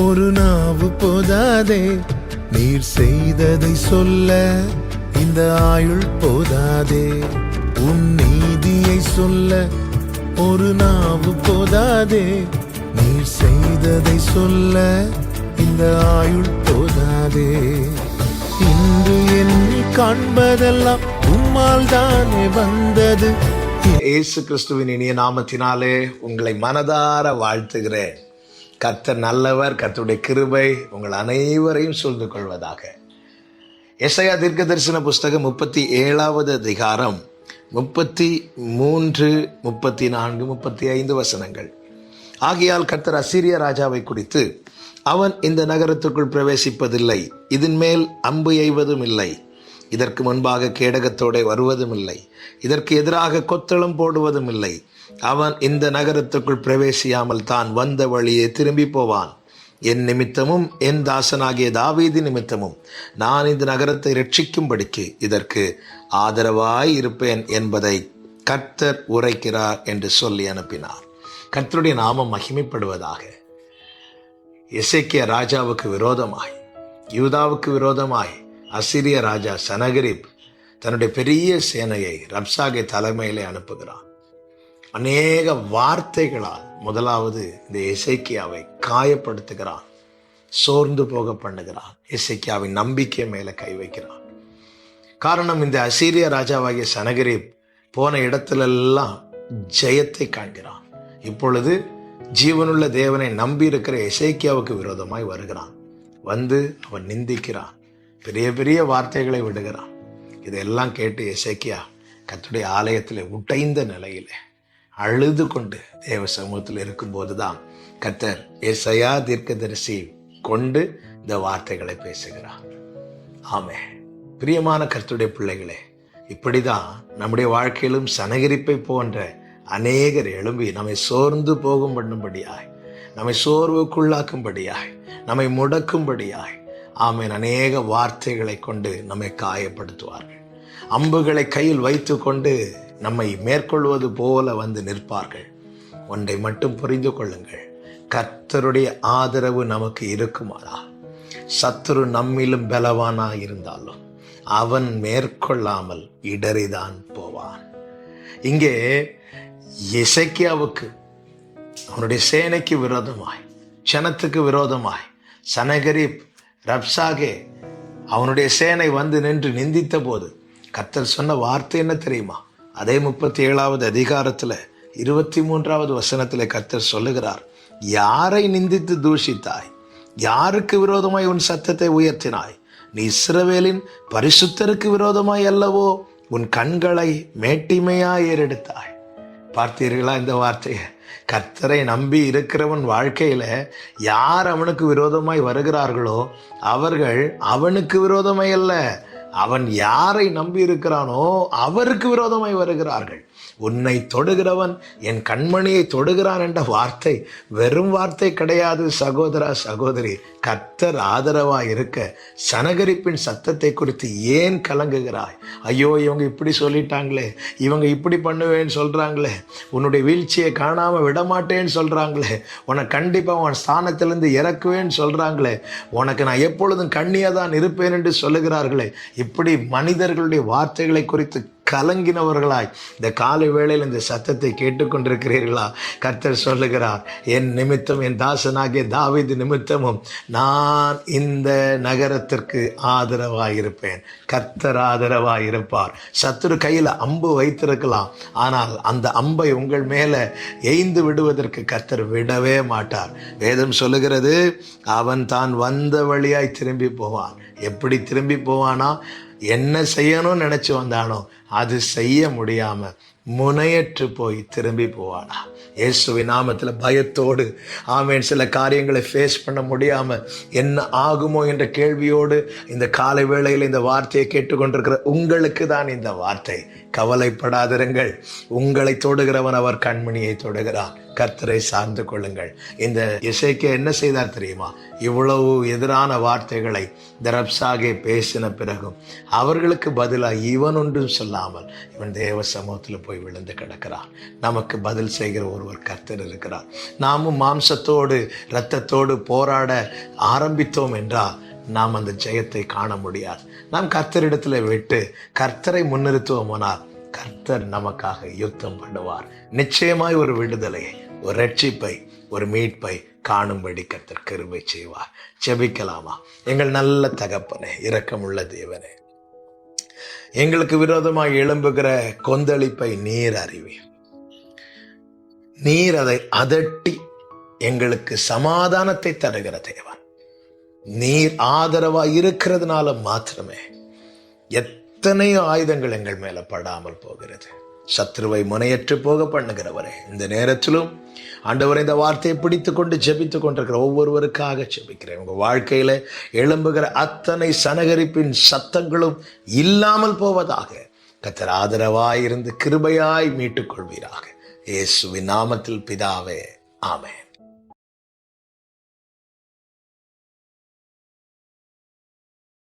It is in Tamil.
ஒரு நாவு போதாதே, நீர் செய்ததை சொல்ல இந்த ஆயுள் போதாதே. உன் நீதியை சொல்ல ஒரு நாவு போதாதே, நீர் செய்ததை சொல்ல இந்த ஆயுள் போதாதே. இன்று என்னை காண்பதெல்லாம் உம்மால் தானே வந்தது. இயேசு கிறிஸ்துவின் இனிய நாமத்தினாலே உங்களை மனதார வாழ்த்துகிறேன். கர்த்தர் நல்லவர். கர்த்தருடைய கிருபை உங்கள் அனைவரையும் சூழ்ந்து கொள்வதாக. எசையா தீர்க்கதரிசன புஸ்தகம் 37வது அதிகாரம் 33, 34, 35 வசனங்கள். ஆகையால் கர்த்தர் அசீரிய ராஜாவை குறித்து, அவன் இந்த நகரத்துக்குள் பிரவேசிப்பதில்லை, இதன் மேல் அம்பு எய்வதும் இல்லை, இதற்கு முன்பாக கேடகத்தோടെ வருவதும் இல்லை, இதற்கு எதிராக கொத்தளம் போடுவதும் இல்லை. அவன் இந்த நகரத்துக்குள் பிரவேசியாமல் தான் வந்த வழியே திரும்பி போவான். என் நிமித்தமும் என் தாசனாகிய தாவீது நிமித்தமும் நான் இந்த நகரத்தை ரட்சிக்கும்படிக்கு இதற்கு ஆதரவாய் இருப்பேன் என்பதை கர்த்தர் உரைக்கிறார் என்று சொல்லி அனுப்பினார். கர்த்தருடைய நாமம் மகிமைப்படுவதாக. எசேக்கியா ராஜாவுக்கு விரோதமாய், யூதாவுக்கு விரோதமாய் அசீரிய ராஜா சனகரிப் தன்னுடைய பெரிய சேனையை ரப்சாகே தலைமையிலே அனுப்புகிறான். அநேக வார்த்தைகளால் முதலாவது இந்த எசேக்கியாவை காயப்படுத்துகிறான், சோர்ந்து போக பண்ணுகிறான், எசேக்கியாவின் நம்பிக்கை மேல கை வைக்கிறான். காரணம், இந்த அசீரிய ராஜாவாகிய சனகரிப் போன இடத்திலெல்லாம் ஜெயத்தை காண்கிறான். இப்பொழுது ஜீவனுள்ள தேவனை நம்பி இருக்கிற எசேக்கியாவுக்கு விரோதமாய் வருகிறான். வந்து அவன் நிந்திக்கிறான், பெரிய பெரிய வார்த்தைகளை விடுகிறான். இதெல்லாம் கேட்டு எசேக்கியா கர்த்தருடைய ஆலயத்தில் உடைந்த நிலையிலே அழுது கொண்டு தேவ சமூகத்தில் இருக்கும்போதுதான் கர்த்தர் எசையா தீர்க்கதரிசி கொண்டு இந்த வார்த்தைகளை பேசுகிறார். ஆமே, பிரியமான கர்த்தருடைய பிள்ளைகளே, இப்படிதான் நம்முடைய வாழ்க்கையிலும் சனகரிப்பை போன்ற அநேகர் எழும்பி நம்மை சோர்ந்து போகும் பண்ணும்படியாய், நம்மை சோர்வுக்குள்ளாக்கும்படியாய், நம்மை முடக்கும்படியாய், ஆமேன், அநேக வார்த்தைகளை கொண்டு நம்மை காயப்படுத்துவார்கள். அம்புகளை கையில் வைத்து கொண்டு நம்மை மேற்கொள்வது போல வந்து நிற்பார்கள். ஒன்றை மட்டும் புரிந்து கொள்ளுங்கள், கர்த்தருடைய ஆதரவு நமக்கு இருக்குமானா, சத்துரு நம்மிலும் பலவானா இருந்தாலும் அவன் மேற்கொள்ளாமல் இடறிதான் போவான். இங்கே எசேக்கியாவுக்கு, அவனுடைய சேனைக்கு விரோதமாய், ஜனத்துக்கு விரோதமாய் சனகரிப் ரப்சாகே அவனுடைய சேனை வந்து நின்று நிந்தித்த போது கர்த்தர் சொன்ன வார்த்தை என்ன தெரியுமா? அதே 37வது அதிகாரத்துல 23வது வசனத்துல கர்த்தர் சொல்லுகிறார், யாரை நிந்தித்து தூஷித்தாய்? யாருக்கு விரோதமாய் உன் சத்தத்தை உயர்த்தினாய்? நீ இஸ்ரவேலின் பரிசுத்தருக்கு விரோதமாய் அல்லவோ உன் கண்களை மேட்டிமையாய் ஏறெடுத்தாய். பார்த்தீர்களா இந்த வார்த்தையை? கர்த்தரை நம்பி இருக்கிறவன் வாழ்க்கையில யார் அவனுக்கு விரோதமாய் வருகிறார்களோ அவர்கள் அவனுக்கு விரோதமாய் அல்ல, அவன் யாரை நம்பி இருக்கிறானோ அவருக்கு விரோதமாய் வருகிறார்கள். உன்னை தொடுகிறவன் என் கண்மணியை தொடுகிறான் என்ற வார்த்தை வெறும் வார்த்தை கிடையாது சகோதரா, சகோதரி. கர்த்தர் ஆதரவாய் இருக்க சனகரிப்பின் சத்தத்தை குறித்து ஏன் கலங்குகிறாய்? ஐயோ, இவங்க இப்படி சொல்லிட்டாங்களே, இவங்க இப்படி பண்ணுவேன்னு சொல்றாங்களே, உன்னுடைய வீழ்ச்சியை காணாம விடமாட்டேன்னு சொல்றாங்களே, உனக்கு கண்டிப்பா உன் ஸ்தானத்திலிருந்து இறக்குவேன்னு சொல்றாங்களே, உனக்கு நான் எப்பொழுதும் கண்ணியா தான் இருப்பேன் என்று சொல்லுகிறார்களே, இப்படி மனிதர்களுடைய வார்த்தைகளை குறித்து கலங்கினவர்களாய் இந்த காலை வேளையில் இந்த சத்தத்தை கேட்டுக்கொண்டிருக்கிறீர்களா? கர்த்தர் சொல்லுகிறார், என் நிமித்தம், என் தாசனாகிய தாவீது நிமித்தமும் நான் இந்த நகரத்திற்கு ஆதரவாயிருப்பேன். கர்த்தர் ஆதரவாயிருப்பார். சத்துரு கையில் அம்பு வைத்திருக்கலாம், ஆனால் அந்த அம்பை உங்கள் மேல எய்ந்து விடுவதற்கு கர்த்தர் விடவே மாட்டார். வேதம் சொல்லுகிறது, அவன் தான் வந்த வழியாய் திரும்பி போவான். எப்படி திரும்பி போவானா? என்ன செய்யணும்னு நினைச்சு வந்தானோ அது செய்ய முடியாம முனையற்று போய் திரும்பி போவானா? இயேசுவின் நாமத்துல பயத்தோடு, ஆமேன், சில காரியங்களை ஃபேஸ் பண்ண முடியாம என்ன ஆகுமோ என்ற கேள்வியோடு இந்த காலை வேளையில் இந்த வார்த்தையை கேட்டுக்கொண்டிருக்கிற உங்களுக்கு தான் இந்த வார்த்தை. கவலைப்படாதிருங்கள், உங்களை தொடுகிறவன் அவர் கண்மணியை தொடுகிறான். கர்த்தரை சார்ந்து கொள்ளுங்கள். இந்த எசேக்கியா என்ன செய்தார் தெரியுமா? இவ்வளவு எதிரான வார்த்தைகளை இந்த ரப்சாகே பேசின பிறகும் அவர்களுக்கு பதிலாக இவன் ஒன்றும் சொல்லாமல் இவன் தேவ சமூகத்தில் போய் போய் விழுந்து கிடக்கிறார். நமக்கு பதில் செய்கிற ஒருவர் கர்த்தர் இருக்கிறார். நாமும் மாம்சத்தோடு இரத்தத்தோடு போராட ஆரம்பித்தோம் என்றால் நாம் அந்த ஜெயத்தை காண முடியாது. நாம் கர்த்தரிடத்துல விட்டு கர்த்தரை முன்னிறுத்துவோமானால் கர்த்தர் நமக்காக யுத்தம் பண்ணுவார். நிச்சயமாய் ஒரு விடுதலையை, ஒரு ரட்சிப்பை, ஒரு மீட்பை காணும்படி கர்த்தர் கிருபை செய்வார். ஜெபிக்கலாமா? எங்கள் நல்ல தகப்பனே, இரக்கமுள்ள தேவனே, எங்களுக்கு விரோதமாக எழும்புகிற கொந்தளிப்பை நீர் அறிவீர். நீர் அதை அதட்டி எங்களுக்கு சமாதானத்தை தருகிற தேவன். நீர் ஆதரவாய் இருக்கிறதுனால மாத்திரமே எத்தனையோ ஆயுதங்கள் எங்கள் மேல படாமல் போகிறது. சத்ருவை முனையற்று போக பண்ணுகிறவரே, இந்த நேரத்திலும் ஆண்டவரை இந்த வார்த்தையை பிடித்து கொண்டு ஜெபித்து கொண்டிருக்கிற ஒவ்வொருவருக்காக ஜெபிக்கிறேன். உங்க வாழ்க்கையில எழும்புகிற அத்தனை சனகரிப்பின் சத்தங்களும் இல்லாமல் போவதாக கர்த்தர் ஆதரவாயிருந்து கிருபையாய் மீட்டுக் கொள்வீராக. இயேசுவின் நாமத்தில் பிதாவே, ஆமென்.